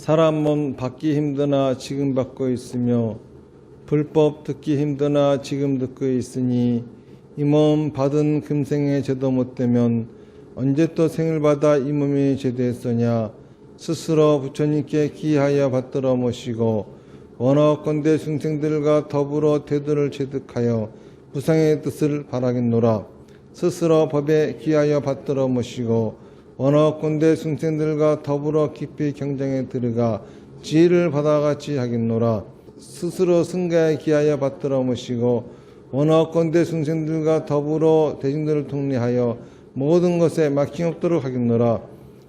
사람 몸 받기 힘드나 지금 받고 있으며 불법 듣기 힘드나 지금 듣고 있으니 이 몸 받은 금생에 제도 못되면 언제 또 생을 받아 이 몸이 제도했으냐. 스스로 부처님께 기하여 받들어 모시고 원하건대 중생들과 더불어 대도를 체득하여 무상의 뜻을 바라겠노라. 스스로 법에 기하여 받들어 모시고 원하건대 중생들과 더불어 깊이 경쟁에 들어가 지혜를 받아같이 하겠노라. 스스로 승가에 기하여 받들어 모시고 원하건대 중생들과 더불어 대중들을 통리하여 모든 것에 막힘없도록 하겠노라.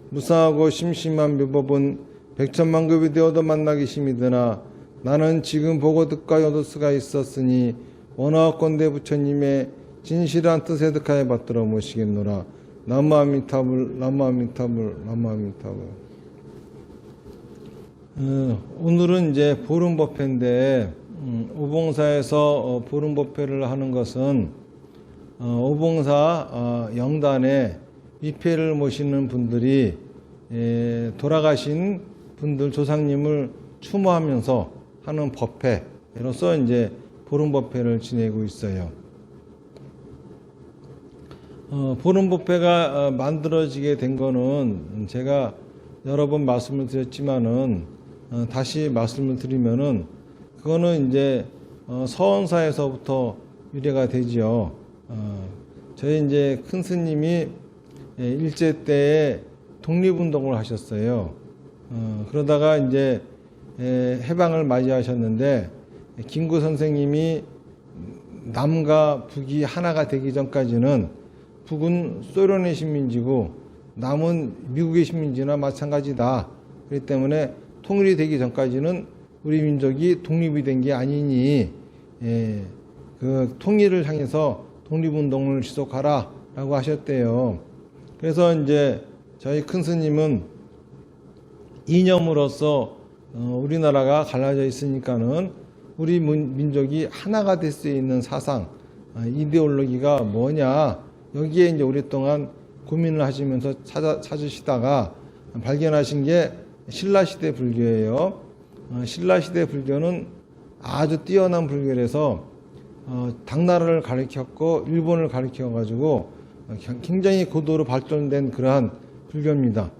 무상하고 심심한 묘법은 백천만급이 되어도 만나기 심이드나 나는 지금 보고 듣고 얻을 수가 있었으니 원하건대 부처님의 진실한 뜻에 득하여 받들어 모시겠노라. 남무아미타불 남무아미타불 남무아미타불. 오늘은 이제 보름법회인데 오봉사에서 보름법회를 하는 것은 오봉사 영단에 위패를 모시는 분들이 돌아가신 분들 조상님을 추모하면서 하는 법회로서 이제 보름법회를 지내고 있어요. 보름법회가 만들어지게 된 거는 제가 여러 번 말씀을 드렸지만은 다시 말씀을 드리면은 그거는 이제 서원사에서부터 유래가 되지요. 저희 이제 큰 스님이 일제 때에 독립운동을 하셨어요. 그러다가 이제 해방을 맞이하셨는데 김구 선생님이 남과 북이 하나가 되기 전까지는 북은 소련의 식민지고 남은 미국의 식민지나 마찬가지다. 그렇기 때문에 통일이 되기 전까지는 우리 민족이 독립이 된 게 아니니 그 통일을 향해서 독립운동을 지속하라 라고 하셨대요. 그래서 이제 저희 큰 스님은 이념으로서 우리나라가 갈라져 있으니까는 우리 민족이 하나가 될 수 있는 사상, 이데올로기가 뭐냐, 여기에 이제 오랫동안 고민을 하시면서 찾으시다가 발견하신 게 신라시대 불교예요. 신라시대 불교는 아주 뛰어난 불교라서 당나라를 가리켰고 일본을 가리켜가지고 굉장히 고도로 발전된 그러한 불교입니다.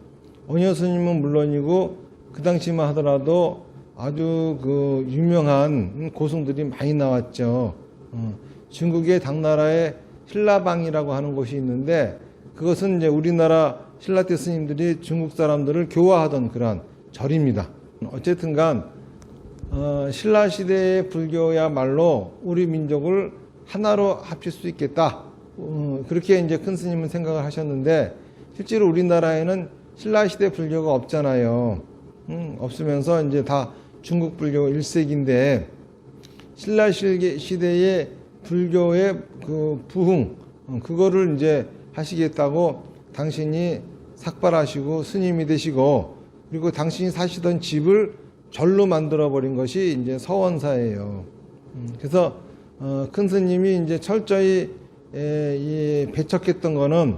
원효 스님은 물론이고 그 당시만 하더라도 아주 그 유명한 고승들이 많이 나왔죠. 중국의 당나라의 신라방이라고 하는 곳이 있는데 그것은 이제 우리나라 신라때 스님들이 중국 사람들을 교화하던 그러한 절입니다. 어쨌든 간 신라시대의 불교야말로 우리 민족을 하나로 합칠 수 있겠다. 그렇게 이제 큰 스님은 생각을 하셨는데 실제로 우리나라에는 신라시대 불교가 없잖아요. 없으면서 이제 다 중국 불교 1세기인데 신라시대의 불교의 그 부흥, 그거를 이제 하시겠다고 당신이 삭발하시고 스님이 되시고 그리고 당신이 사시던 집을 절로 만들어 버린 것이 이제 서원사예요. 그래서 큰 스님이 이제 철저히 배척했던 거는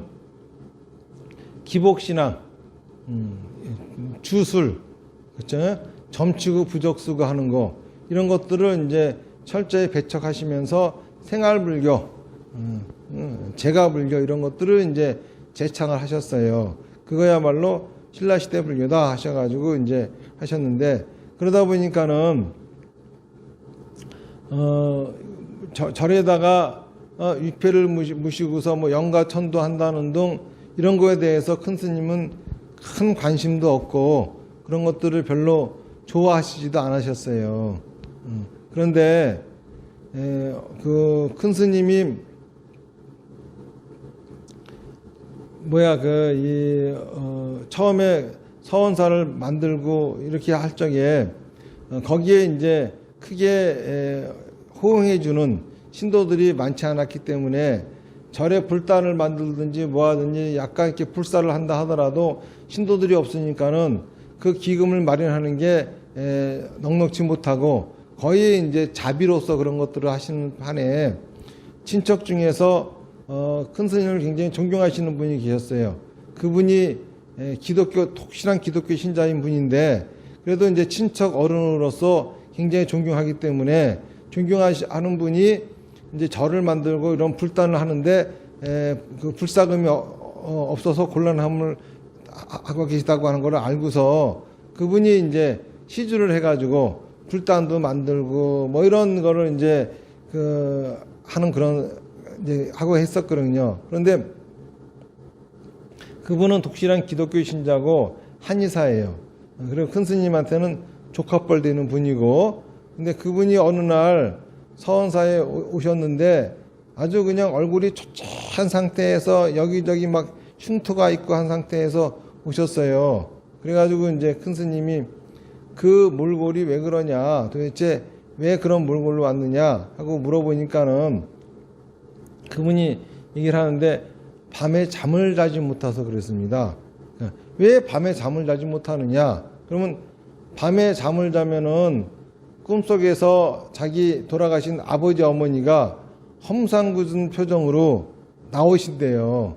기복신앙, 주술, 그렇죠? 점치고 부적수고 하는 거 이런 것들을 이제 철저히 배척하시면서 생활불교, 제가불교 이런 것들을 이제 제창을 하셨어요. 그거야말로 신라시대 불교다 하셔가지고 이제 하셨는데 그러다 보니까는 절에다가 위패를 무시고서 뭐 영가천도 한다는 등 이런 거에 대해서 큰 스님은 큰 관심도 없고 그런 것들을 별로 좋아하시지도 않으셨어요. 그런데 그 큰 스님이 처음에 서원사를 만들고 이렇게 할 적에 거기에 이제 크게 호응해주는 신도들이 많지 않았기 때문에 절에 불단을 만들든지 뭐 하든지 약간 이렇게 불사를 한다 하더라도 신도들이 없으니까는 그 기금을 마련하는 게 넉넉지 못하고 거의 이제 자비로서 그런 것들을 하시는 판에 친척 중에서 큰 스님을 굉장히 존경하시는 분이 계셨어요. 그분이 기독교, 독실한 기독교 신자인 분인데 그래도 이제 친척 어른으로서 굉장히 존경하기 때문에 존경하는 분이 이제 절을 만들고 이런 불단을 하는데 그 불사금이 없어서 곤란함을 하고 계시다고 하는 걸 알고서 그분이 이제 시주를 해가지고 불단도 만들고 뭐 이런 거를 이제 그 하는 그런 이제 하고 했었거든요. 그런데 그분은 독실한 기독교 신자고 한의사예요. 그리고 큰 스님한테는 조카뻘 되는 분이고, 근데 그분이 어느 날 서원사에 오셨는데 아주 그냥 얼굴이 초췌한 상태에서 여기저기 막 흉터가 있고 한 상태에서 오셨어요. 그래가지고 이제 큰 스님이 그 몰골이 왜 그러냐, 도대체 왜 그런 몰골로 왔느냐 하고 물어보니까는 그분이 얘기를 하는데 밤에 잠을 자지 못해서 그랬습니다. 왜 밤에 잠을 자지 못하느냐? 그러면 밤에 잠을 자면은 꿈속에서 자기 돌아가신 아버지 어머니가 험상궂은 표정으로 나오신대요.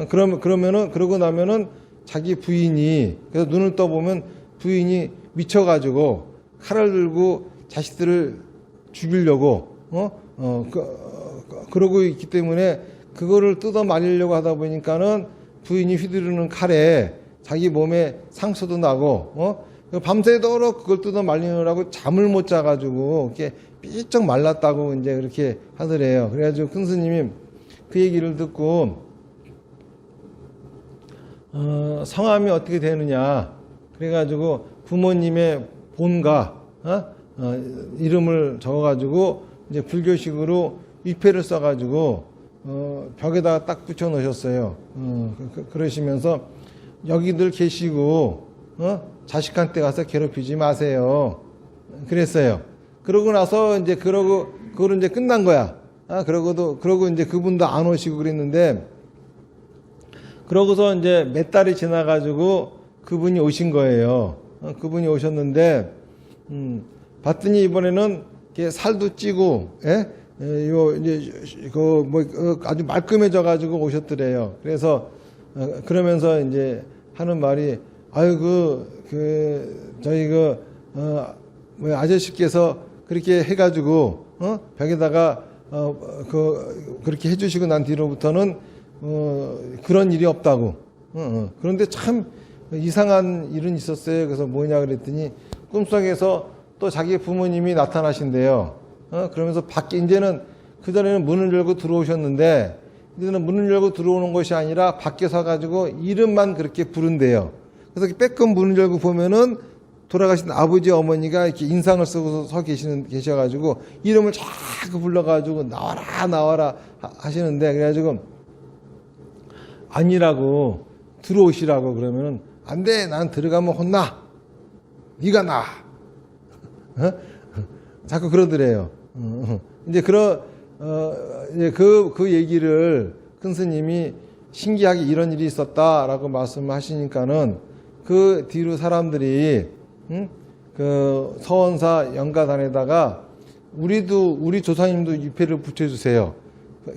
그러고 나면은 자기 부인이, 그래서 눈을 떠보면 부인이 미쳐가지고 칼을 들고 자식들을 죽이려고, 그러고 있기 때문에 그거를 뜯어 말리려고 하다 보니까는 부인이 휘두르는 칼에 자기 몸에 상처도 나고, 밤새도록 그걸 뜯어 말리느라고 잠을 못 자가지고 이렇게 삐쩍 말랐다고 이제 그렇게 하더래요. 그래가지고 큰 스님이 그 얘기를 듣고, 성함이 어떻게 되느냐. 그래가지고 부모님의 본가, 이름을 적어가지고 이제 불교식으로 위패를 써가지고, 벽에다가 딱 붙여 놓으셨어요. 그러시면서 여기들 계시고, 자식한테 가서 괴롭히지 마세요. 그랬어요. 그러고 나서 이제 그거로 이제 끝난 거야. 그러고 이제 그분도 안 오시고 그랬는데, 그러고서 이제 몇 달이 지나가지고 그분이 오신 거예요. 그분이 오셨는데, 봤더니 이번에는 살도 찌고, 이제 아주 말끔해져가지고 오셨더래요. 그래서 그러면서 이제 하는 말이, 아유 저희 아저씨께서 그렇게 해가지고 벽에다가 그렇게 해주시고 난 뒤로부터는 그런 일이 없다고. 그런데 참 이상한 일은 있었어요. 그래서 뭐냐 그랬더니 꿈속에서 또 자기 부모님이 나타나신대요. 그러면서 밖에, 이제는 그전에는 문을 열고 들어오셨는데 이제는 문을 열고 들어오는 것이 아니라 밖에 서가지고 이름만 그렇게 부른대요. 그래서 빼끔 문을 열고 보면은 돌아가신 아버지 어머니가 이렇게 인상을 쓰고 서 계셔가지고 이름을 자꾸 불러가지고 나와라 하시는데, 그래가지고 아니라고 들어오시라고 그러면은 안 돼, 난 들어가면 혼나, 네가 나. 자꾸 그러더래요. 이제 이제 그 얘기를 큰 스님이 신기하게 이런 일이 있었다라고 말씀하시니까는 그 뒤로 사람들이 그 서원사 연가단에다가 우리 조상님도 위패를 붙여주세요.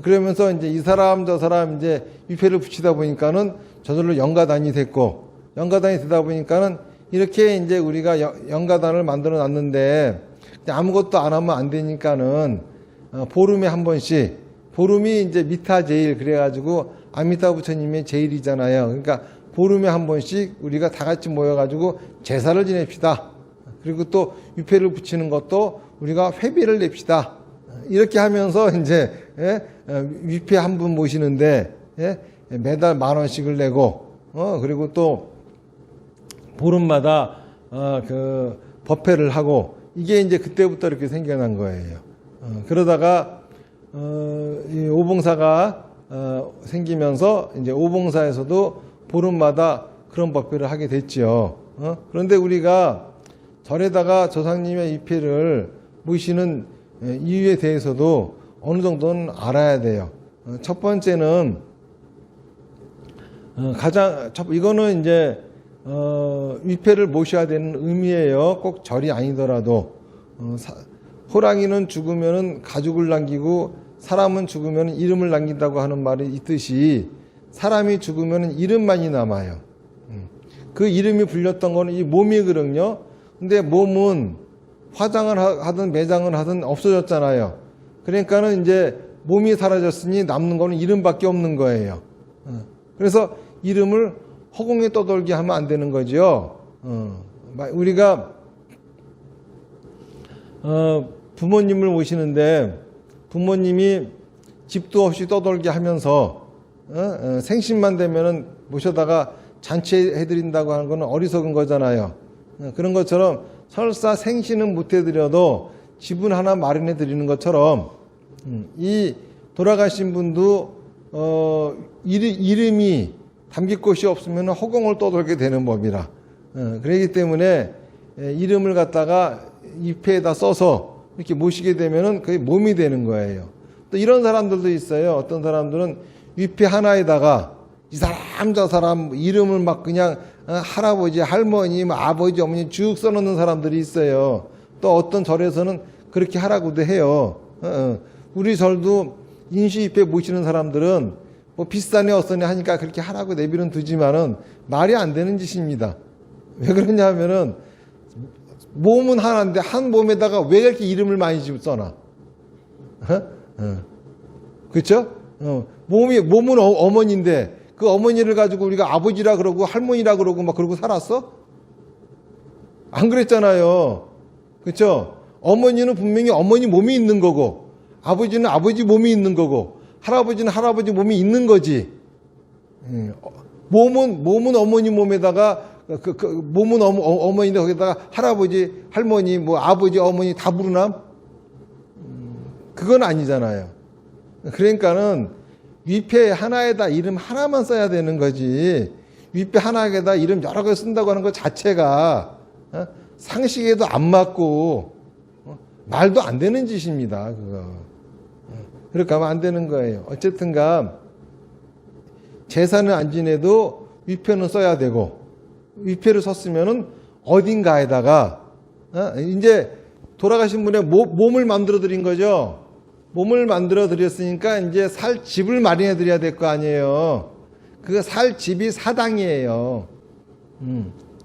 그러면서 이제 이 사람 저 사람 이제 위패를 붙이다 보니까는 저절로 연가단이 됐고, 연가단이 되다 보니까는 이렇게 이제 우리가 연가단을 만들어 놨는데 아무것도 안 하면 안 되니까는 보름에 한 번씩, 보름이 이제 미타 제일, 그래가지고 아미타 부처님의 제일이잖아요. 그러니까 보름에 한 번씩 우리가 다 같이 모여가지고 제사를 지냅시다. 그리고 또 위패를 붙이는 것도 우리가 회비를 냅시다. 이렇게 하면서 이제 위패 한 분 모시는데 매달 10,000원씩을 내고, 그리고 또 보름마다 그 법회를 하고, 이게 이제 그때부터 이렇게 생겨난 거예요. 그러다가 이 오봉사가 생기면서 이제 오봉사에서도 보름마다 그런 법회를 하게 됐지요. 그런데 우리가 절에다가 조상님의 위패를 모시는 이유에 대해서도 어느 정도는 알아야 돼요. 첫 번째는 이거는 이제 위패를 모셔야 되는 의미예요. 꼭 절이 아니더라도. 호랑이는 죽으면은 가죽을 남기고 사람은 죽으면 이름을 남긴다고 하는 말이 있듯이 사람이 죽으면 이름만이 남아요. 그 이름이 불렸던 거는 이 몸이거든요. 근데 몸은 화장을 하든 매장을 하든 없어졌잖아요. 그러니까는 이제 몸이 사라졌으니 남는 거는 이름밖에 없는 거예요. 그래서 이름을 허공에 떠돌게 하면 안 되는 거죠. 우리가 부모님을 모시는데 부모님이 집도 없이 떠돌게 하면서 생신만 되면은 모셔다가 잔치해드린다고 하는 거는 어리석은 거잖아요. 그런 것처럼 설사 생신은 못 해드려도 집은 하나 마련해 드리는 것처럼 이 돌아가신 분도 이름이 담길 곳이 없으면 허공을 떠돌게 되는 법이라. 그렇기 때문에 이름을 갖다가 잎에다 써서 이렇게 모시게 되면은 그게 몸이 되는 거예요. 또 이런 사람들도 있어요. 어떤 사람들은 잎에 하나에다가 이 사람 저 사람 이름을 막 그냥 할아버지, 할머니, 아버지, 어머니 쭉 써놓는 사람들이 있어요. 또 어떤 절에서는 그렇게 하라고도 해요. 우리 절도 인시잎에 모시는 사람들은 뭐 비싸네 어떠네 하니까 그렇게 하라고 내비는 두지만은 말이 안 되는 짓입니다. 왜 그러냐 하면은 몸은 하나인데 한 몸에다가 왜 이렇게 이름을 많이 써놔? 그렇죠? 몸은 어머니인데 그 어머니를 가지고 우리가 아버지라 그러고 할머니라 그러고 막 그러고 살았어? 안 그랬잖아요. 그렇죠? 어머니는 분명히 어머니 몸이 있는 거고 아버지는 아버지 몸이 있는 거고 할아버지는 할아버지 몸이 있는 거지. 몸은 어머니 몸에다가 몸은 어머니인데 거기다가 할아버지, 할머니, 뭐 아버지, 어머니 다 부르나? 그건 아니잖아요. 그러니까는 위패 하나에다 이름 하나만 써야 되는 거지. 위패 하나에다 이름 여러 개 쓴다고 하는 것 자체가 상식에도 안 맞고 말도 안 되는 짓입니다. 그거. 그렇게 하면 안 되는 거예요. 어쨌든가 제사는 안 지내도 위패는 써야 되고 위패를 썼으면은 어딘가에다가 이제 돌아가신 분의 몸을 만들어 드린 거죠. 몸을 만들어 드렸으니까 이제 살 집을 마련해 드려야 될 거 아니에요. 그 살 집이 사당이에요.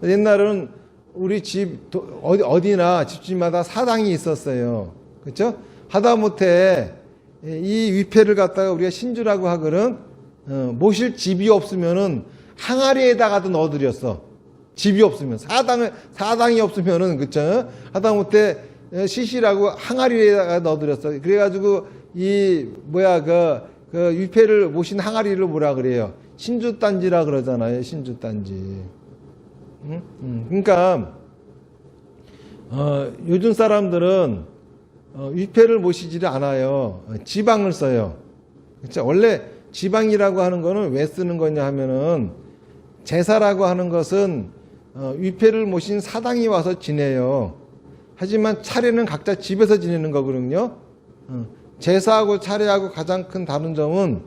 옛날에는 우리 집 어디나 집집마다 사당이 있었어요. 그렇죠? 하다못해 이 위패를 갖다가 우리가 신주라고 하거든. 모실 집이 없으면은 항아리에다가도 넣어드렸어. 집이 없으면 사당이 없으면은 그쵸? 하다못해 시시라고 항아리에다가 넣어드렸어. 그래가지고 그 위패를 모신 항아리를 뭐라 그래요? 신주단지라 그러잖아요. 신주단지. 그러니까 요즘 사람들은 위패를 모시지를 않아요. 지방을 써요. 그쵸? 원래 지방이라고 하는 거는 왜 쓰는 거냐 하면은 제사라고 하는 것은 위패를 모신 사당이 와서 지내요. 하지만 차례는 각자 집에서 지내는 거거든요. 제사하고 차례하고 가장 큰 다른 점은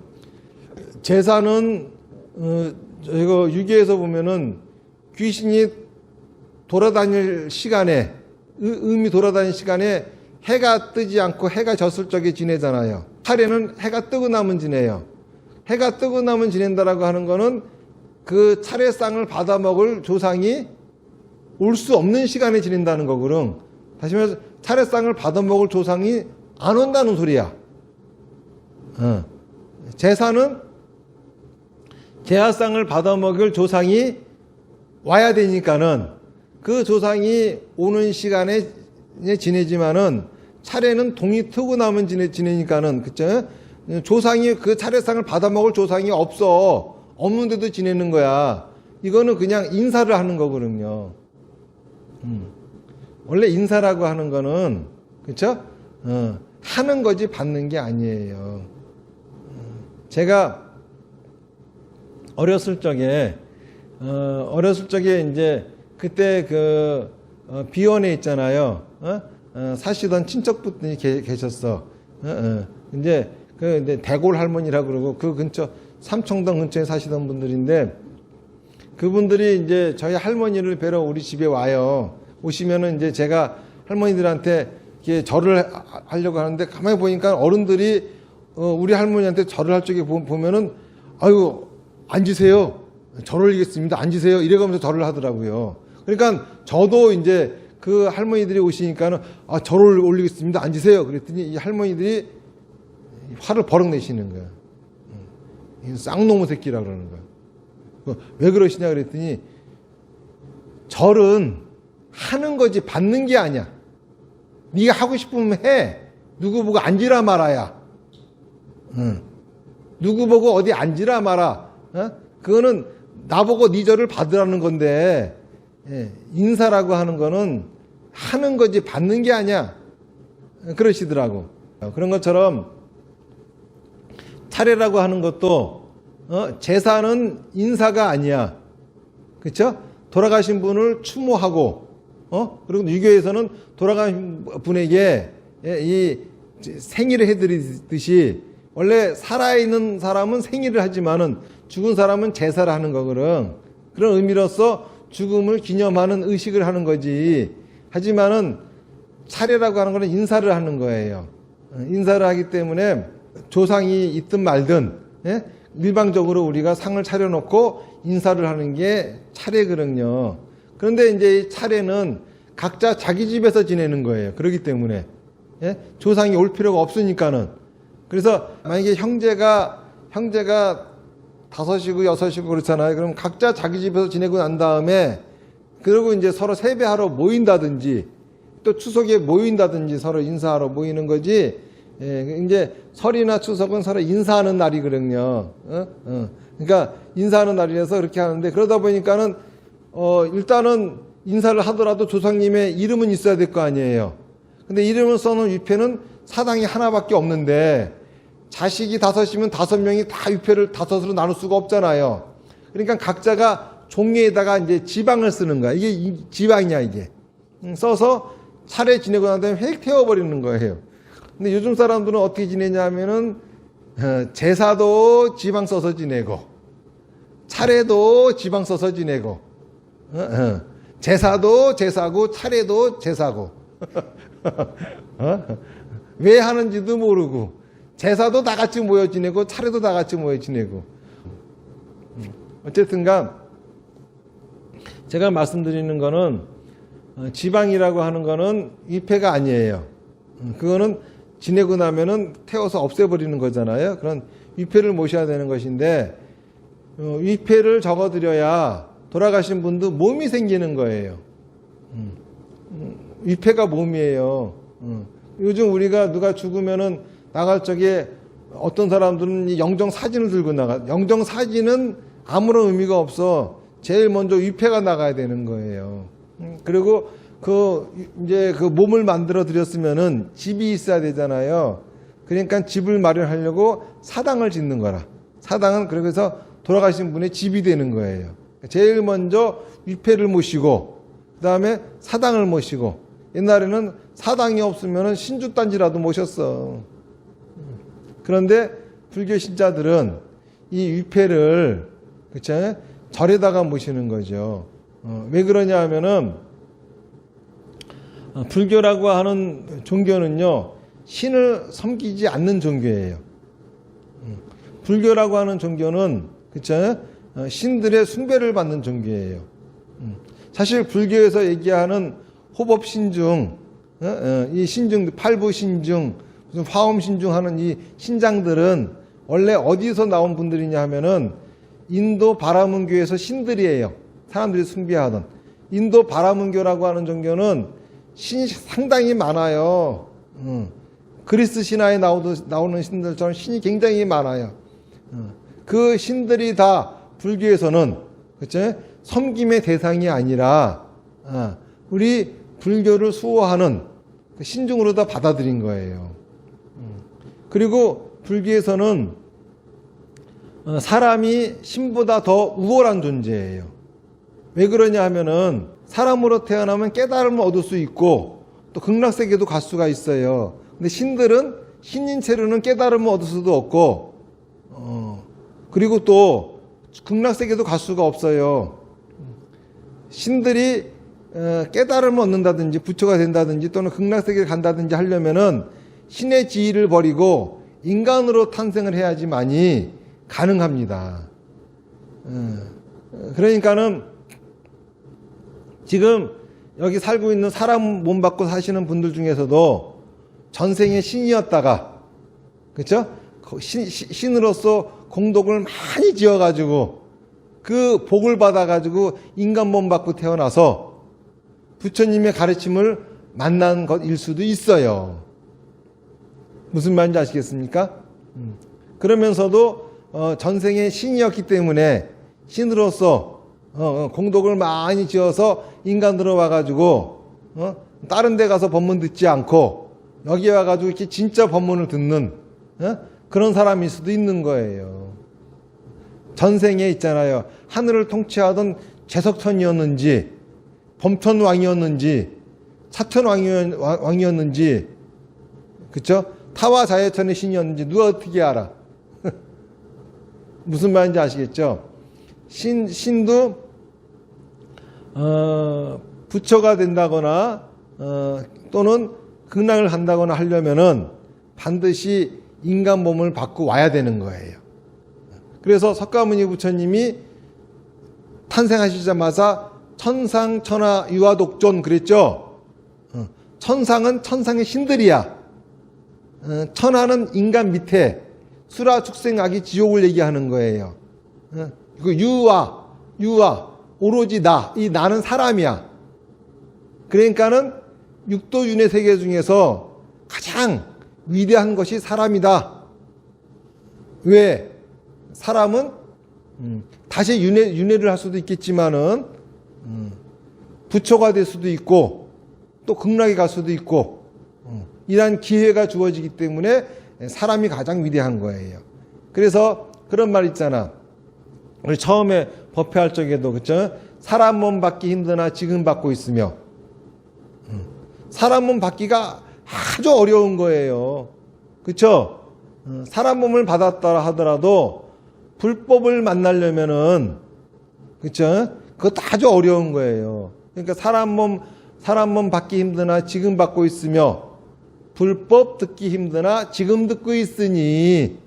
제사는 이거 유계에서 보면은 귀신이 돌아다닐 시간에 음이 돌아다닐 시간에 해가 뜨지 않고 해가 졌을 적에 지내잖아요. 차례는 해가 뜨고 나면 지내요. 해가 뜨고 나면 지낸다라고 하는 거는 그 차례상을 받아 먹을 조상이 올 수 없는 시간에 지낸다는 거거든. 다시 말해서 차례상을 받아 먹을 조상이 안 온다는 소리야. 제사는 제사상을 받아 먹을 조상이 와야 되니까는 그 조상이 오는 시간에 지내지만은 차례는 동이 트고 나면 지내니까는 그쵸? 조상이 그 차례상을 받아 먹을 조상이 없는데도 지내는 거야. 이거는 그냥 인사를 하는 거거든요. 원래 인사라고 하는 거는 그쵸? 하는 거지 받는 게 아니에요. 제가 어렸을 적에 이제 그때 비원에 있잖아요. 사시던 친척분들이 계셨어. 이제 대골 할머니라고 그러고 그 근처 삼청동 근처에 사시던 분들인데 그분들이 이제 저희 할머니를 뵈러 우리 집에 와요. 오시면은 이제 제가 할머니들한테 이렇게 절을 하려고 하는데 가만히 보니까 어른들이 우리 할머니한테 절을 할 적에 보면은 아유 앉으세요. 절을 올리겠습니다. 앉으세요. 이래가면서 절을 하더라고요. 그러니까 저도 이제 그 할머니들이 오시니까는 절을 올리겠습니다. 앉으세요. 그랬더니 이 할머니들이 화를 버럭 내시는 거야. 쌍놈의 새끼라 그러는 거야. 왜 그러시냐 그랬더니 절은 하는 거지 받는 게 아니야. 네가 하고 싶으면 해. 누구 보고 앉으라 말아야. 누구 보고 어디 앉으라 마라. 그거는 나보고 네 절을 받으라는 건데 인사라고 하는 거는 하는 거지 받는 게 아니야. 그러시더라고. 그런 것처럼 차례라고 하는 것도 제사는 인사가 아니야. 그렇죠? 돌아가신 분을 추모하고 그리고 유교에서는 돌아가신 분에게 이 생일을 해드리듯이 원래 살아있는 사람은 생일을 하지만은 죽은 사람은 제사를 하는 거거든. 그런 의미로서 죽음을 기념하는 의식을 하는 거지. 하지만은 차례라고 하는 거는 인사를 하는 거예요. 인사를 하기 때문에 조상이 있든 말든 일방적으로 우리가 상을 차려놓고 인사를 하는 게 차례거든요. 그런데 이제 이 차례는 각자 자기 집에서 지내는 거예요. 그렇기 때문에 조상이 올 필요가 없으니까는. 그래서 만약에 형제가 다섯이고 여섯이고 그렇잖아요. 그럼 각자 자기 집에서 지내고 난 다음에 그리고 이제 서로 세배하러 모인다든지 또 추석에 모인다든지 서로 인사하러 모이는 거지. 이제 설이나 추석은 서로 인사하는 날이거든요. 그러니까 인사하는 날이라서 그렇게 하는데 그러다 보니까는 일단은 인사를 하더라도 조상님의 이름은 있어야 될 거 아니에요. 근데 이름을 써놓은 위패는 사당이 하나밖에 없는데 자식이 다섯이면 5명이 다 위패를 5으로 나눌 수가 없잖아요. 그러니까 각자가 종이에다가 이제 지방을 쓰는 거야. 이게 지방이냐 이게. 써서 차례 지내고 난 다음에 획 태워버리는 거예요. 근데 요즘 사람들은 어떻게 지내냐 하면은 제사도 지방 써서 지내고 차례도 지방 써서 지내고 제사도 제사고 차례도 제사고 왜 하는지도 모르고 제사도 다 같이 모여 지내고 차례도 다 같이 모여 지내고 어쨌든간 제가 말씀드리는 거는 지방이라고 하는 거는 위패가 아니에요. 그거는 지내고 나면은 태워서 없애버리는 거잖아요. 그런 위패를 모셔야 되는 것인데 위패를 적어드려야 돌아가신 분도 몸이 생기는 거예요. 위패가 몸이에요. 요즘 우리가 누가 죽으면은 나갈 적에 어떤 사람들은 영정 사진을 들고 나가. 영정 사진은 아무런 의미가 없어. 제일 먼저 위패가 나가야 되는 거예요. 그리고 이제 그 몸을 만들어 드렸으면은 집이 있어야 되잖아요. 그러니까 집을 마련하려고 사당을 짓는 거라. 사당은 그래서 돌아가신 분의 집이 되는 거예요. 제일 먼저 위패를 모시고, 그 다음에 사당을 모시고, 옛날에는 사당이 없으면은 신주단지라도 모셨어. 그런데 불교 신자들은 이 위패를 그쵸? 절에다가 모시는 거죠. 왜 그러냐 하면은 불교라고 하는 종교는요 신을 섬기지 않는 종교예요. 불교라고 하는 종교는 그쵸? 신들의 숭배를 받는 종교예요. 사실 불교에서 얘기하는 호법신중, 이 신중, 팔부신중, 무슨 화엄신중 하는 이 신장들은 원래 어디서 나온 분들이냐 하면은 인도 바라문교에서 신들이에요. 사람들이 숭배하던. 인도 바라문교라고 하는 종교는 신이 상당히 많아요. 그리스 신화에 나오는 신들처럼 신이 굉장히 많아요. 그 신들이 다 불교에서는 그쵸? 섬김의 대상이 아니라 우리 불교를 수호하는 신중으로 다 받아들인 거예요. 그리고 불교에서는 사람이 신보다 더 우월한 존재예요. 왜 그러냐 하면은 사람으로 태어나면 깨달음을 얻을 수 있고 또 극락세계도 갈 수가 있어요. 근데 신들은 신인 채로는 깨달음을 얻을 수도 없고 그리고 또 극락세계도 갈 수가 없어요. 신들이 깨달음을 얻는다든지 부처가 된다든지 또는 극락세계를 간다든지 하려면은 신의 지위를 버리고 인간으로 탄생을 해야지만이 가능합니다. 그러니까는 지금 여기 살고 있는 사람 몸 받고 사시는 분들 중에서도 전생에 신이었다가, 그렇죠? 신으로서 공덕을 많이 지어가지고 그 복을 받아가지고 인간 몸 받고 태어나서 부처님의 가르침을 만난 것일 수도 있어요. 무슨 말인지 아시겠습니까? 그러면서도 전생에 신이었기 때문에 신으로서 공덕을 많이 지어서 인간으로 와가지고 다른 데 가서 법문 듣지 않고 여기 와가지고 이렇게 진짜 법문을 듣는 그런 사람일 수도 있는 거예요. 전생에 있잖아요. 하늘을 통치하던 제석천이었는지 범천왕이었는지 사천왕이었는지, 그쵸? 타와자예천의 신이었는지 누가 어떻게 알아? 무슨 말인지 아시겠죠? 신도 부처가 된다거나 또는 극락을 간다거나 하려면은 반드시 인간 몸을 받고 와야 되는 거예요. 그래서 석가모니 부처님이 탄생하시자마자 천상, 천하, 유아, 독존 그랬죠. 천상은 천상의 신들이야. 천하는 인간 밑에 수라, 축생, 악이, 지옥을 얘기하는 거예요. 그 유아, 오로지 나, 이 나는 사람이야. 그러니까는 육도윤회 세계 중에서 가장 위대한 것이 사람이다. 왜? 사람은 다시 윤회를 할 수도 있겠지만은 부처가 될 수도 있고 또 극락에 갈 수도 있고 이러한 기회가 주어지기 때문에 사람이 가장 위대한 거예요. 그래서 그런 말 있잖아. 우리 처음에 법회할 적에도 그렇죠? 사람 몸 받기 힘드나 지금 받고 있으며 사람 몸 받기가 아주 어려운 거예요. 그렇죠? 사람 몸을 받았다 하더라도 불법을 만나려면은 그렇죠? 그것도 아주 어려운 거예요. 그러니까 사람 몸 받기 힘드나 지금 받고 있으며 불법 듣기 힘드나 지금 듣고 있으니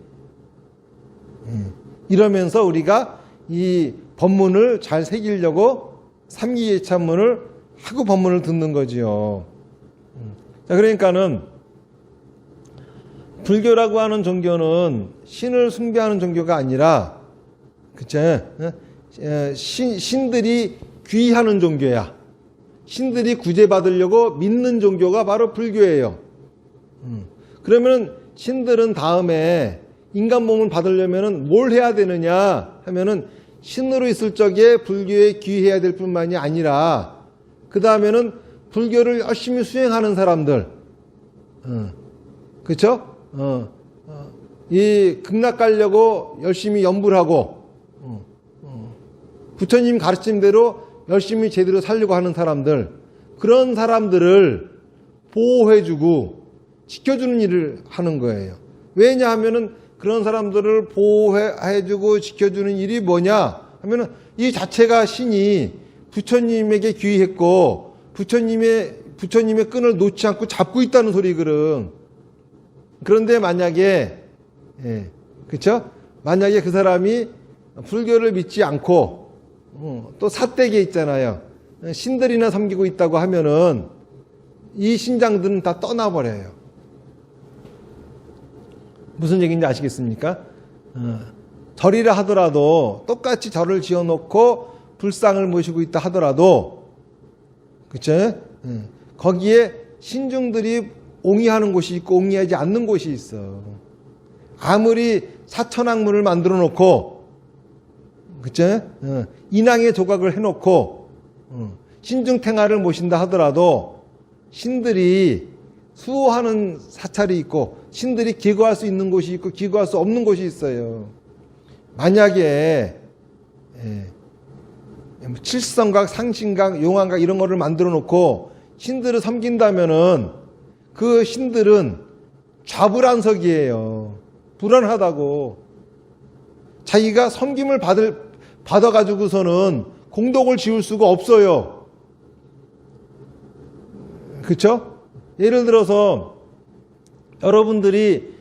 이러면서 우리가 이 법문을 잘 새기려고 삼기예찬문을 하고 법문을 듣는 거지요. 자, 그러니까는 불교라고 하는 종교는 신을 숭배하는 종교가 아니라 그쵸? 신들이 귀하는 종교야. 신들이 구제받으려고 믿는 종교가 바로 불교예요. 그러면 신들은 다음에 인간 몸을 받으려면 뭘 해야 되느냐 하면은 신으로 있을 적에 불교에 귀해야 될 뿐만이 아니라 그 다음에는 불교를 열심히 수행하는 사람들, 그렇죠? 이 극락 가려고 열심히 연불 하고 부처님 가르침대로 열심히 제대로 살려고 하는 사람들, 그런 사람들을 보호해주고 지켜주는 일을 하는 거예요. 왜냐하면은 그런 사람들을 보호해주고 지켜주는 일이 뭐냐 하면은 이 자체가 신이 부처님에게 귀했고 부처님의 끈을 놓지 않고 잡고 있다는 소리거든. 그런데 만약에 그렇죠? 만약에 그 사람이 불교를 믿지 않고 또 사대기에 있잖아요. 신들이나 섬기고 있다고 하면은 이 신장들은 다 떠나버려요. 무슨 얘기인지 아시겠습니까? 절이라 하더라도 똑같이 절을 지어놓고 불상을 모시고 있다 하더라도 그쵸? 거기에 신중들이 옹이하는 곳이 있고 옹이하지 않는 곳이 있어. 아무리 사천왕문을 만들어 놓고 그쵸? 인왕의 조각을 해놓고 신중탱화를 모신다 하더라도 신들이 수호하는 사찰이 있고 신들이 기거할 수 있는 곳이 있고 기거할 수 없는 곳이 있어요. 만약에 칠성각, 상신각, 용왕각 이런 거를 만들어 놓고 신들을 섬긴다면은 그 신들은 좌불안석이에요. 불안하다고. 자기가 섬김을 받아가지고서는 공덕을 지을 수가 없어요. 그쵸? 예를 들어서 여러분들이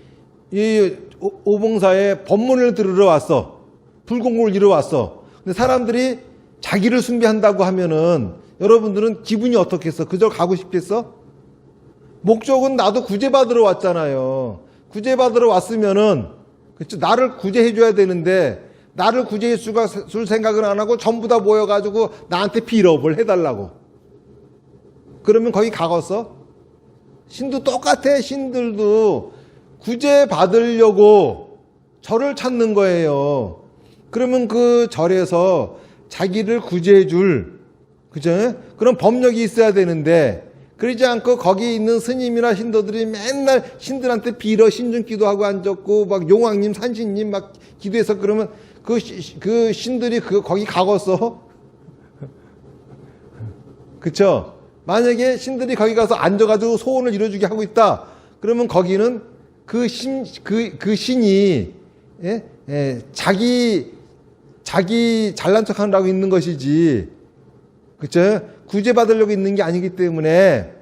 이 오봉사에 법문을 들으러 왔어. 불공을 이루러 왔어. 근데 사람들이 자기를 숭배한다고 하면은 여러분들은 기분이 어떻겠어? 그저 가고 싶겠어? 목적은 나도 구제받으러 왔잖아요. 구제받으러 왔으면은, 그쵸? 나를 구제해줘야 되는데, 나를 구제해 줄 생각을 안 하고 전부 다 모여가지고 나한테 빌업을 해달라고. 그러면 거기 가겠어? 신도 똑같아. 신들도 구제받으려고 절을 찾는 거예요. 그러면 그 절에서 자기를 구제해줄, 그죠? 그런 법력이 있어야 되는데, 그러지 않고 거기 있는 스님이나 신도들이 맨날 신들한테 빌어 신중기도 하고 앉았고, 막 용왕님, 산신님 막 기도해서 그러면 그 신들이 거기 가겠어? 그쵸? 만약에 신들이 거기 가서 앉아가지고 소원을 이뤄주게 하고 있다. 그러면 거기는 그 신이, 자기 잘난 척 하려고 있는 것이지. 그쵸? 구제받으려고 있는 게 아니기 때문에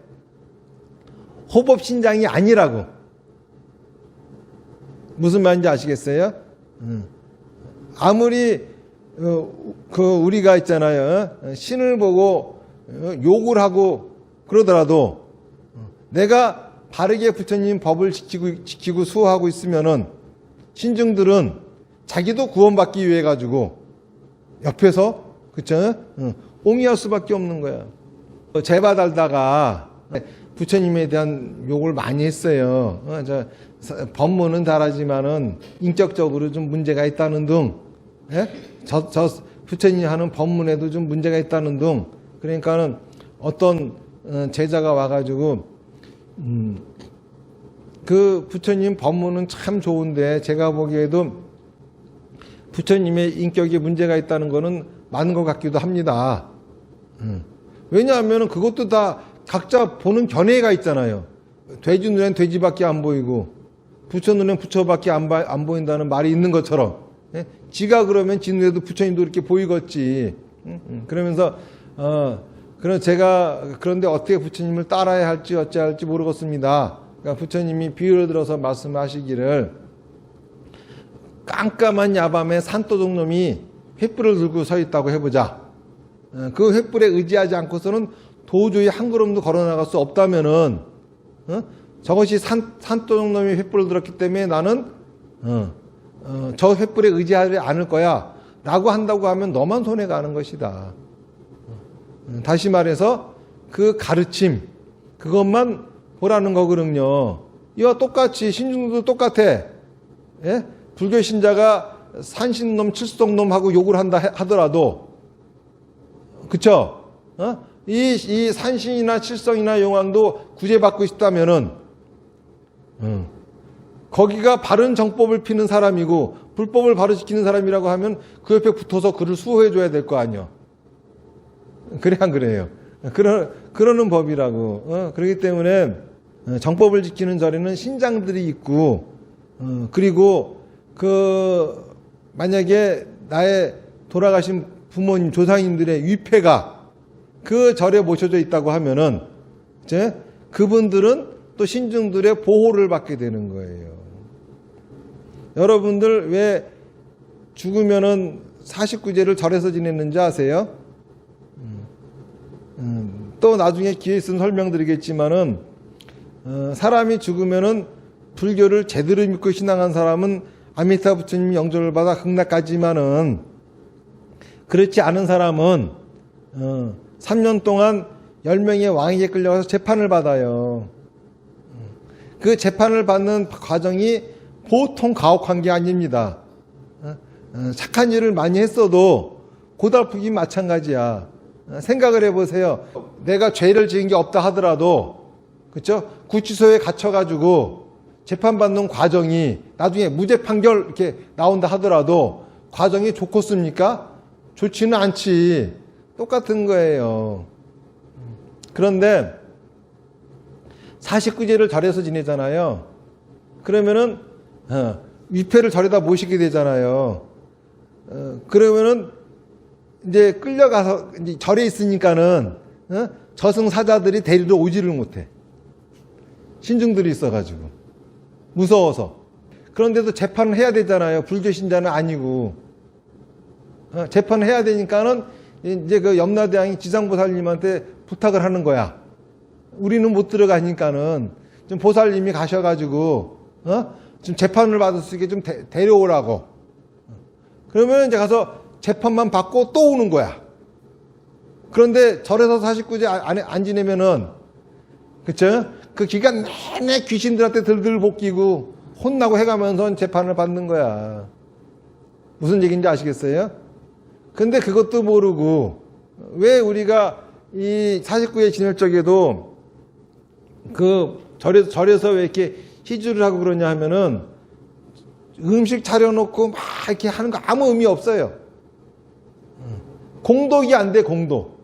호법신장이 아니라고. 무슨 말인지 아시겠어요? 아무리 우리가 있잖아요. 신을 보고 욕을 하고 그러더라도 내가 바르게 부처님 법을 지키고 수호하고 있으면은 신중들은 자기도 구원받기 위해 가지고 옆에서 그쵸? 옹이할 수밖에 없는 거야. 제바 달다가 부처님에 대한 욕을 많이 했어요. 법문은 잘하지만은 인격적으로 좀 문제가 있다는 등, 저 부처님이 하는 법문에도 좀 문제가 있다는 등, 그러니까는 어떤 제자가 와가지고 그 부처님 법문은 참 좋은데 제가 보기에도 부처님의 인격에 문제가 있다는 거는 많은 것 같기도 합니다. 왜냐하면 그것도 다 각자 보는 견해가 있잖아요. 돼지 눈엔 돼지밖에 안 보이고 부처 눈엔 부처밖에 안 보인다는 말이 있는 것처럼, 지가 그러면 지 눈에도 부처님도 이렇게 보이겠지. 그러면서 그럼 제가 그런데 어떻게 부처님을 따라야 할지 어찌할지 모르겠습니다. 그러니까 부처님이 비유를 들어서 말씀하시기를 깜깜한 야밤에 산도둑 놈이 횃불을 들고 서 있다고 해보자. 그 횃불에 의지하지 않고서는 도저히 한 걸음도 걸어나갈 수 없다면은, 저것이 산도둑 놈이 횃불을 들었기 때문에 나는 저 횃불에 의지하지 않을 거야 라고 한다고 하면 너만 손해가는 것이다. 다시 말해서 그 가르침 그것만 보라는 거거든요. 이와 똑같이 신중도 똑같아. 불교 신자가 산신놈 칠수동놈하고 욕을 한다 하더라도, 그쵸? 이 산신이나 칠성이나 용왕도 구제받고 싶다면은 거기가 바른 정법을 피는 사람이고 불법을 바로 지키는 사람이라고 하면 그 옆에 붙어서 그를 수호해 줘야 될 거 아니요. 그래 안 그래요? 그러는 법이라고. 그렇기 때문에 정법을 지키는 절에는 신장들이 있고, 그리고 만약에 나의 돌아가신 부모님, 조상님들의 위패가 그 절에 모셔져 있다고 하면은, 이제 그분들은 또 신중들의 보호를 받게 되는 거예요. 여러분들 왜 죽으면은 49제를 절에서 지냈는지 아세요? 또 나중에 기회 있으면 설명드리겠지만은, 사람이 죽으면은 불교를 제대로 믿고 신앙한 사람은 아미타 부처님 영접을 받아 극락까지만은, 그렇지 않은 사람은 3년 동안 10명의 왕에게 끌려가서 재판을 받아요. 그 재판을 받는 과정이 보통 가혹한 게 아닙니다. 착한 일을 많이 했어도 고달프긴 마찬가지야. 생각을 해보세요. 내가 죄를 지은 게 없다 하더라도, 그렇죠? 구치소에 갇혀가지고 재판받는 과정이 나중에 무죄 판결 이렇게 나온다 하더라도 과정이 좋겠습니까? 좋지는 않지. 똑같은 거예요. 그런데 49제를 절에서 지내잖아요. 그러면은 위패를 절에다 모시게 되잖아요. 그러면은 이제 끌려가서 이제 절에 있으니까는 저승사자들이 데리러 오지를 못해. 신중들이 있어가지고 무서워서. 그런데도 재판을 해야 되잖아요. 불교 신자는 아니고. 재판을 해야 되니까는 이제 그 염라대왕이 지상보살님한테 부탁을 하는 거야. 우리는 못 들어가니까는 좀 보살님이 가셔가지고 좀 재판을 받을 수 있게 좀 데려오라고. 그러면 이제 가서 재판만 받고 또 오는 거야. 그런데 절에서 49제 안 지내면은, 그쵸? 그 기간 내내 귀신들한테 들들 볶이고 혼나고 해가면서 재판을 받는 거야. 무슨 얘기인지 아시겠어요? 근데 그것도 모르고 왜 우리가 이 49제 지낼 적에도 그 절에서 왜 이렇게 희주를 하고 그러냐 하면은 음식 차려놓고 막 이렇게 하는 거 아무 의미 없어요. 공덕이 안 돼, 공덕.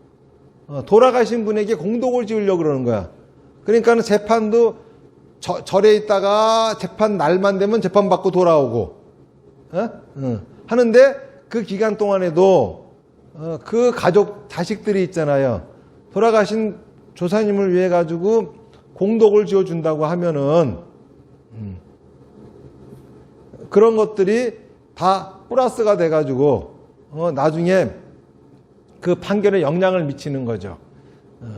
돌아가신 분에게 공덕을 지으려고 그러는 거야. 그러니까는 재판도 절에 있다가 재판 날만 되면 재판 받고 돌아오고, 하는데 그 기간 동안에도 그 가족, 자식들이 있잖아요. 돌아가신 조사님을 위해 가지고 공덕을 지어준다고 하면은, 그런 것들이 다 플러스가 돼가지고, 나중에 그 판결에 영향을 미치는 거죠.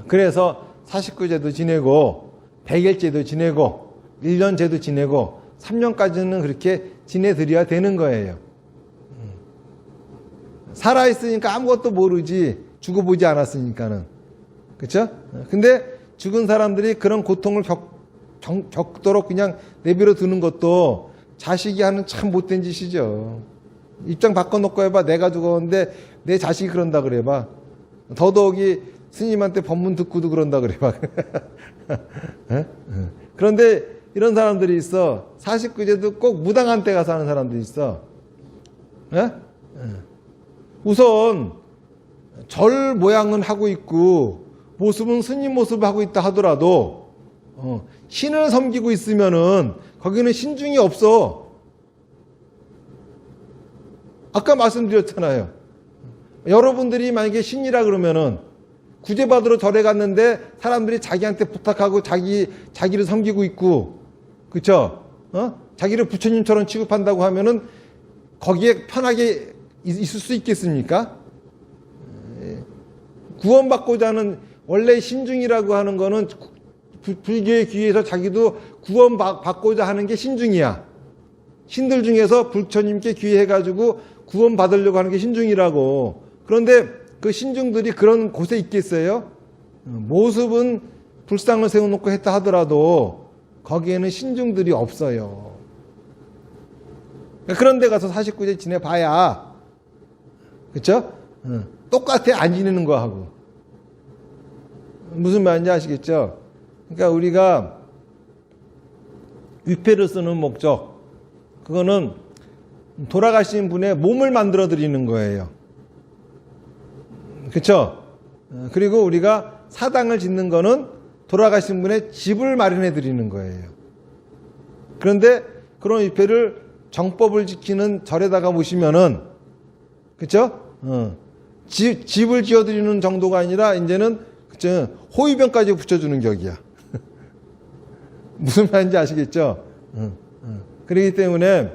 그래서 49제도 지내고 100일제도 지내고 1년제도 지내고 3년까지는 그렇게 지내드려야 되는 거예요. 살아있으니까 아무것도 모르지 죽어보지 않았으니까는. 그렇죠? 근데 죽은 사람들이 그런 고통을 겪도록 그냥 내버려 두는 것도 자식이 하는 참 못된 짓이죠. 입장 바꿔놓고 해봐. 내가 죽었는데 내 자식이 그런다 그래봐. 더더욱이 스님한테 법문 듣고도 그런다 그래봐. 그런데 이런 사람들이 있어. 49제도 꼭 무당한 때 가서 하는 사람들이 있어. 우선 절 모양은 하고 있고 모습은 스님 모습을 하고 있다 하더라도 신을 섬기고 있으면은 거기는 신중이 없어. 아까 말씀드렸잖아요. 여러분들이 만약에 신이라 그러면은 구제받으러 절에 갔는데 사람들이 자기한테 부탁하고 자기를 섬기고 있고, 그쵸? 자기를 부처님처럼 취급한다고 하면은 거기에 편하게 있을 수 있겠습니까? 구원받고자 하는 원래 신중이라고 하는 거는 불교의 귀에서 자기도 구원받고자 하는 게 신중이야. 신들 중에서 부처님께 귀해가지고 구원받으려고 하는 게 신중이라고. 그런데 그 신중들이 그런 곳에 있겠어요? 모습은 불상을 세워놓고 했다 하더라도 거기에는 신중들이 없어요. 그런 데 가서 49제 지내봐야, 그쵸? 똑같아, 안 지내는 거하고. 무슨 말인지 아시겠죠? 그러니까 우리가 위패를 쓰는 목적, 그거는 돌아가신 분의 몸을 만들어 드리는 거예요. 그렇죠? 그리고 우리가 사당을 짓는 거는 돌아가신 분의 집을 마련해 드리는 거예요. 그런데 그런 위패를 정법을 지키는 절에다가 모시면은, 그렇죠? 집을 지어 드리는 정도가 아니라 이제는, 그쵸? 호위병까지 붙여주는 격이야. 무슨 말인지 아시겠죠? 그렇기 때문에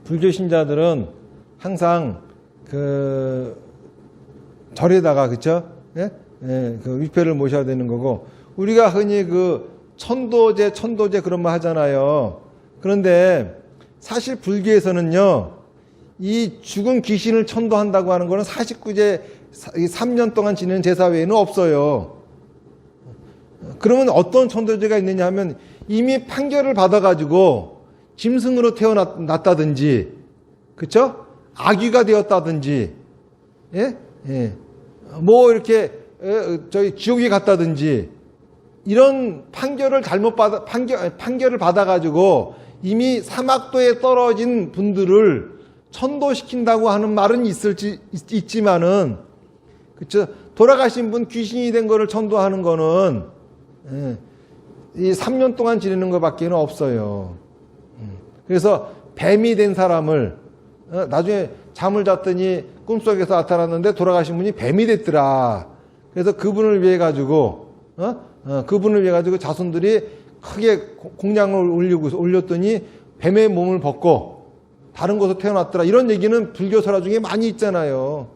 불교 신자들은 항상 그 절에다가, 그쵸? 예? 예, 그 위패를 모셔야 되는 거고, 우리가 흔히 그 천도제 그런 말 하잖아요. 그런데 사실 불교에서는요, 이 죽은 귀신을 천도한다고 하는 거는 49제 3년 동안 지내는 제사 외에는 없어요. 그러면 어떤 천도제가 있느냐 하면 이미 판결을 받아가지고 짐승으로 태어났다든지, 그쵸? 아귀가 되었다든지, 예? 예. 뭐 이렇게 저희 지옥에 갔다든지 이런 판결을 판결을 받아가지고 이미 사막도에 떨어진 분들을 천도시킨다고 하는 말은 있지만은, 그쵸? 돌아가신 분 귀신이 된 거를 천도하는 거는 이 3년 동안 지내는 것밖에는 없어요. 그래서 뱀이 된 사람을 나중에 잠을 잤더니 꿈속에서 나타났는데 돌아가신 분이 뱀이 됐더라. 그래서 그분을 위해 가지고 자손들이 크게 공양을 올렸더니 뱀의 몸을 벗고 다른 곳에서 태어났더라. 이런 얘기는 불교 설화 중에 많이 있잖아요.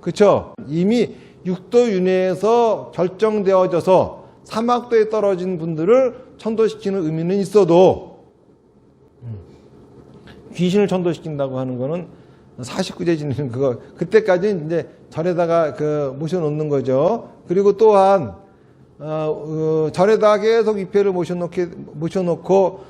그렇죠? 이미 육도 윤회에서 결정되어져서 사막도에 떨어진 분들을 천도시키는 의미는 있어도 귀신을 천도시킨다고 하는 거는 49제 지내는 그거 그때까지 이제 절에다가 모셔놓는 거죠. 그리고 또한 절에다가 계속 위패를 모셔놓고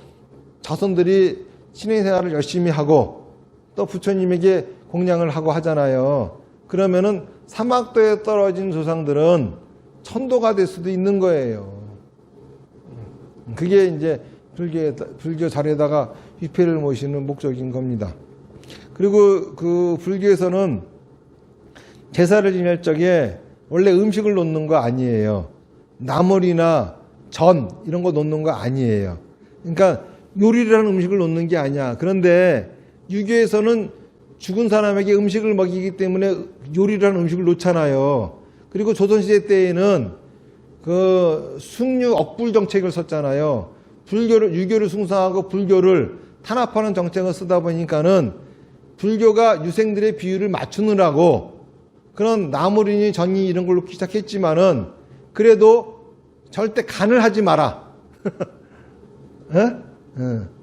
자손들이 신행생활을 열심히 하고 또 부처님에게 공양을 하고 하잖아요. 그러면은 사막도에 떨어진 조상들은 천도가 될 수도 있는 거예요. 그게 이제 불교 절에다가 위패를 모시는 목적인 겁니다. 그리고 그 불교에서는 제사를 지낼 적에 원래 음식을 놓는 거 아니에요. 나물이나 전 이런 거 놓는 거 아니에요. 그러니까 요리라는 음식을 놓는 게 아니야. 그런데 유교에서는 죽은 사람에게 음식을 먹이기 때문에 요리라는 음식을 놓잖아요. 그리고 조선시대 때에는 그 숭유 억불 정책을 썼잖아요. 유교를 숭상하고 불교를 탄압하는 정책을 쓰다 보니까는 불교가 유생들의 비율을 맞추느라고 그런 나물이니 전이 이런 걸 놓기 시작했지만은 그래도 절대 간을 하지 마라.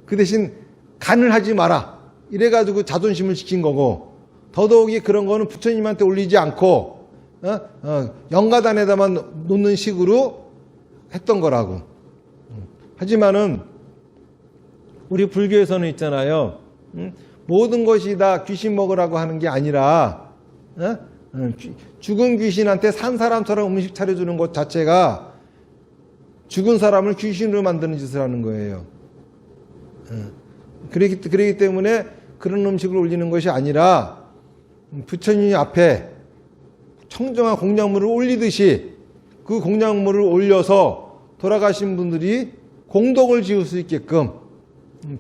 그 대신 간을 하지 마라. 이래가지고 자존심을 지킨 거고 더더욱이 그런 거는 부처님한테 올리지 않고 영가단에다만 놓는 식으로 했던 거라고. 하지만은 우리 불교에서는 있잖아요. 모든 것이 다 귀신 먹으라고 하는 게 아니라 죽은 귀신한테 산 사람처럼 음식 차려주는 것 자체가 죽은 사람을 귀신으로 만드는 짓을 하는 거예요. 그렇기 때문에 그런 음식을 올리는 것이 아니라 부처님 앞에 청정한 공양물을 올리듯이 그 공양물을 올려서 돌아가신 분들이 공덕을 지을 수 있게끔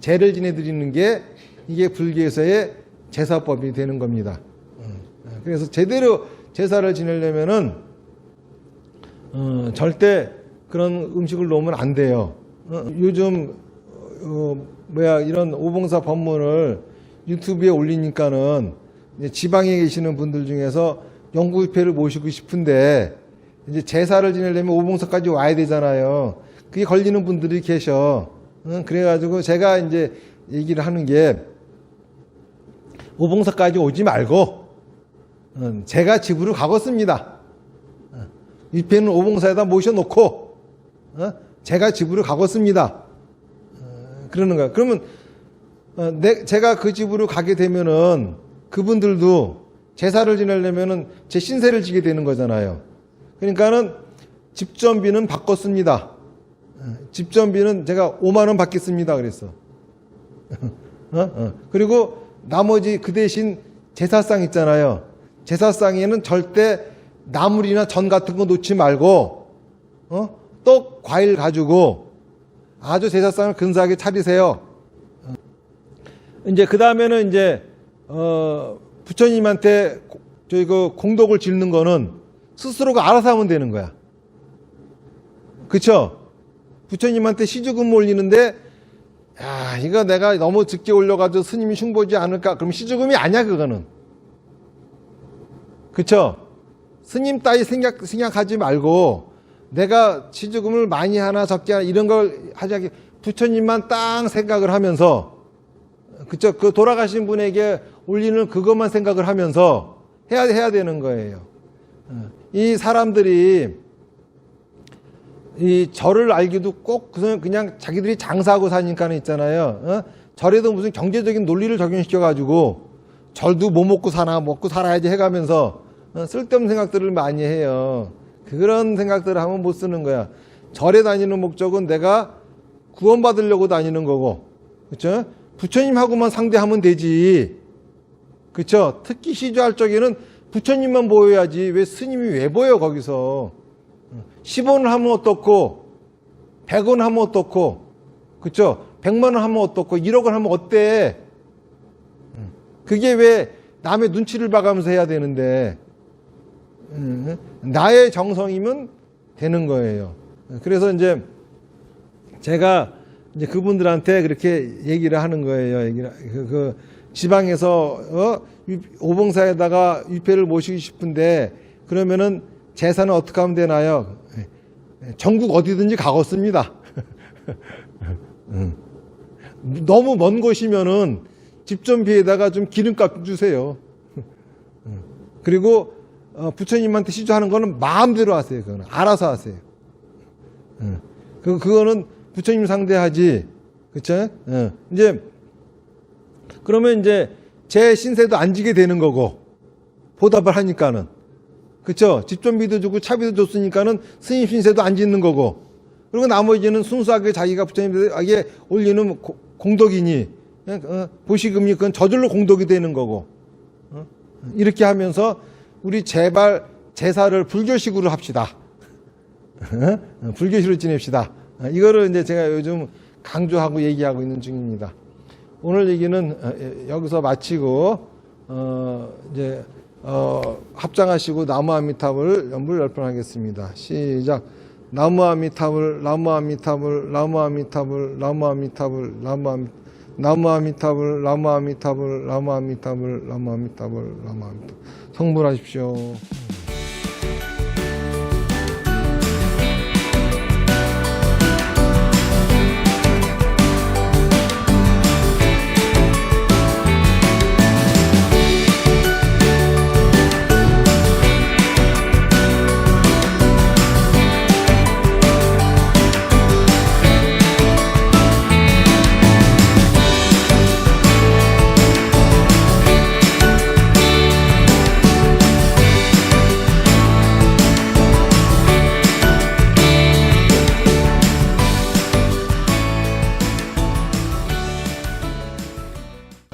제를 지내드리는 게 이게 불교에서의 제사법이 되는 겁니다. 그래서 제대로 제사를 지내려면은 절대 그런 음식을 놓으면 안 돼요. 요즘 이런 오봉사 법문을 유튜브에 올리니까는 지방에 계시는 분들 중에서 영구위패를 모시고 싶은데 이제 제사를 지내려면 오봉사까지 와야 되잖아요. 그게 걸리는 분들이 계셔. 그래가지고 제가 이제 얘기를 하는 게 오봉사까지 오지 말고 제가 집으로 가겠습니다. 위패는 오봉사에다 모셔놓고 제가 집으로 가겠습니다. 그러는 거야. 그러면 제가 그 집으로 가게 되면은 그분들도 제사를 지내려면은 제 신세를 지게 되는 거잖아요. 그러니까는 집전비는 바꿨습니다. 집전비는 제가 5만 원 받겠습니다. 그랬어. 그리고 나머지 그 대신 제사상 있잖아요. 제사상에는 절대 나물이나 전 같은 거 놓지 말고 떡, 과일 가지고 아주 제사상을 근사하게 차리세요. 이제 그 다음에는 이제 부처님한테 저희 그 공덕을 짓는 거는 스스로가 알아서 하면 되는 거야. 그쵸? 부처님한테 시주금 올리는데 야 이거 내가 너무 늦게 올려가지고 스님이 흉보지 않을까? 그럼 시주금이 아니야 그거는. 그쵸? 스님 따위 생각하지 말고 내가 시주금을 많이 하나 적게 하나 이런 걸 하지 부처님만 딱 생각을 하면서 그쵸? 그 돌아가신 분에게 올리는 그것만 생각을 하면서 해야 되는 거예요. 이 사람들이 이 절을 알기도 꼭 그냥 자기들이 장사하고 사니까 있잖아요. 절에도 무슨 경제적인 논리를 적용시켜가지고 절도 뭐 먹고 사나 먹고 살아야지 해가면서 쓸데없는 생각들을 많이 해요. 그런 생각들을 하면 못 쓰는 거야. 절에 다니는 목적은 내가 구원받으려고 다니는 거고, 그렇죠? 부처님하고만 상대하면 되지. 그렇죠? 특히 시주할 적에는 부처님만 보여야지. 왜 스님이 왜 보여 거기서? 10원을 하면 어떻고 100원 하면 어떻고 그렇죠? 100만 원 하면 어떻고 1억 원 하면 어때? 그게 왜 남의 눈치를 봐가면서 해야 되는데 나의 정성이면 되는 거예요. 그래서 이제 제가 이제 그분들한테 그렇게 얘기를 하는 거예요. 그 지방에서 오봉사에다가 위패를 모시고 싶은데 그러면은 제사는 어떻게 하면 되나요? 전국 어디든지 가겠습니다. 너무 먼 곳이면은 집전비에다가 좀 기름값 주세요. 그리고 부처님한테 시주하는 거는 마음대로 하세요. 그거는 알아서 하세요. 그거는 부처님 상대하지, 그쵸? 이제 그러면 이제 제 신세도 안 지게 되는 거고 보답을 하니까는, 그쵸? 집전비도 주고 차비도 줬으니까는 스님 신세도 안 짓는 거고, 그리고 나머지는 순수하게 자기가 부처님에게 올리는 공덕이니 보시금이 그건 저절로 공덕이 되는 거고, 이렇게 하면서 우리 제발 제사를 불교식으로 합시다. 불교식으로 지냅시다. 이거를 이제 제가 요즘 강조하고 얘기하고 있는 중입니다. 오늘 얘기는 여기서 마치고 이제 합장하시고 나무아미타불 연불 열편하겠습니다. 시작. 나무아미타불 나무아미타불 나무아미타불 나무아미타불 나무아미타불 나무아미타불 나무아미타불 나무아미타불 나무아미타불 나무아미타불 성불하십시오.